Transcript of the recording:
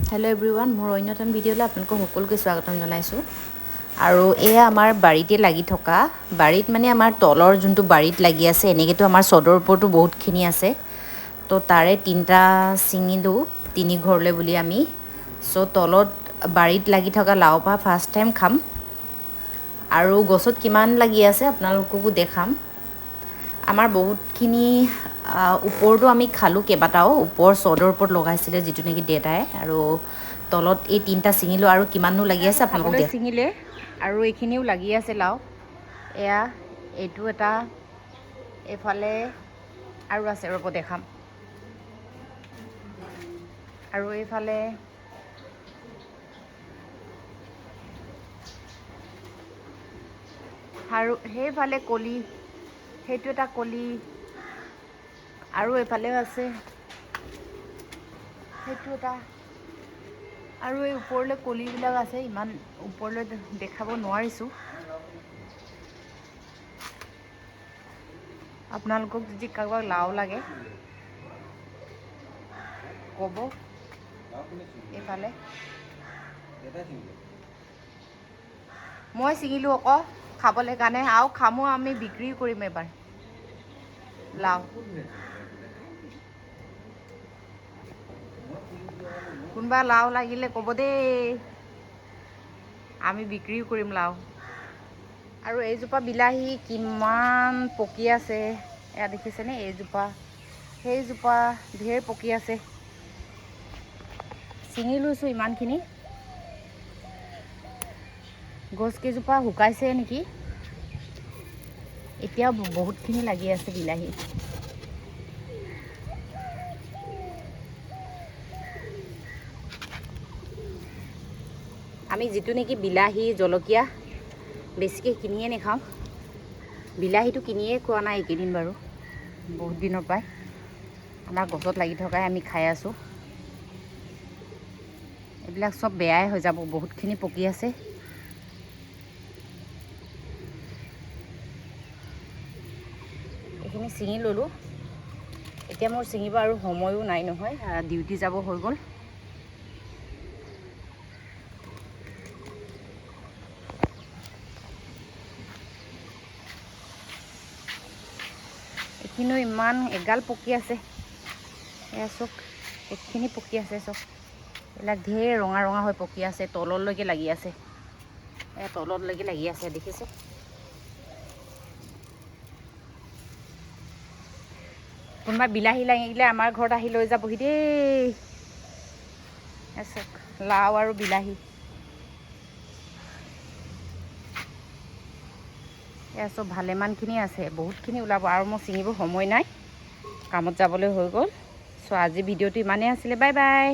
hello everyone मोर अन्यतम भिडिओले आपलोक सकलोके स्वागतम जनाइছো আৰু এয়া আমাৰ বাৰীতে লাগি থকা বাৰীত মানে আমাৰ তলৰ যোনটো বাৰীত লাগি আছে এনেকেতো আমাৰ সদৰ ওপৰতো বহুতখিনি আছে তো তাৰে তিনটা ছিঙিলো তিনি ঘৰলে বুলি আমি সো তলত বাৰীত লাগি থকা লাওপা ফাৰ্ষ্ট টাইম খাম আৰু গছত কিমান লাগি আছে আপোনালোককো দেখাম আমাৰ বহুতখিনি ওপৰটো আমি খালো কেবাটাও ওপৰ সদৰ ওপৰত লগাইছিলে যেটো নেকি দেটাই আৰু তলত এই তিনটা ছিঙিলো আৰু কিমাননো লাগি আছে আপোনালোকক ছিঙিলে আৰু এইখিনিও লাগি আছে লাও এয়া এইটো এটা এফালে আৰু আছে ৰব দেখাম আৰু এইফালে আৰু সেইফালে কলি সেইটো এটা কলি আৰু এইফালেও আছে সেইটো এটা আৰু এই ওপৰলৈ কলিবিলাক আছে ইমান ওপৰলৈ দেখাব নোৱাৰিছো আপোনালোকক যদি কাৰোবাক লাও লাগে ক'ব এইফালে মই ছিঙিলো আকৌ খাবলৈ কাৰণে আৰু খামো আমি বিক্ৰী কৰিম এবাৰ লাও কোনবা লাও লাগিলে ক'ব দেই আমি বিক্ৰী কৰিম লাও আৰু এইজোপা বিলাহী কিমান পকি আছে এয়া দেখিছেনে এইজোপা সেইজোপা ঢেৰ পকি আছে ছিঙি লৈছো ইমানখিনি গছ কেইজোপা শুকাইছে নেকি এতিয়া বহুতখিনি লাগি আছে বিলাহী আমি যেটো নেকি বিলাহী জলকীয়া বেছিকৈ কিনিয়ে নেখাওঁ বিলাহীটো কিনিয়ে খোৱা নাই এইকেইদিন বাৰু বহুত দিনৰ পৰাই আমাৰ গছত লাগি থকাই আমি খাই আছো এইবিলাক সব বেয়াই হৈ যাব বহুতখিনি পকি আছে এইখিনি ছিঙি ললো এতিয়া মোৰ ছিঙিব আৰু সময়ো নাই নহয় ডিউটি যাব হৈ গ'ল এইখিনিও ইমান এগাল পকি আছে এয়া চক এইখিনি পকি আছে চক এইবিলাক ঢেৰ ৰঙা ৰঙা হৈ পকি আছে তললৈকে লাগি আছে এয়া তললৈকে লাগি আছে দেখিছে কোনোবা বিলাহী লাগিলে আমাৰ ঘৰত আহি লৈ যাবহি দেই চক লাও আৰু বিলাহী এয়া চব ভালেমানখিনি আছে বহুতখিনি ওলাব আৰু মই ছিঙিব সময় নাই কামত যাবলৈ হৈ গ'ল চ' আজি ভিডিঅ'টো ইমানেই আছিলে বাই বাই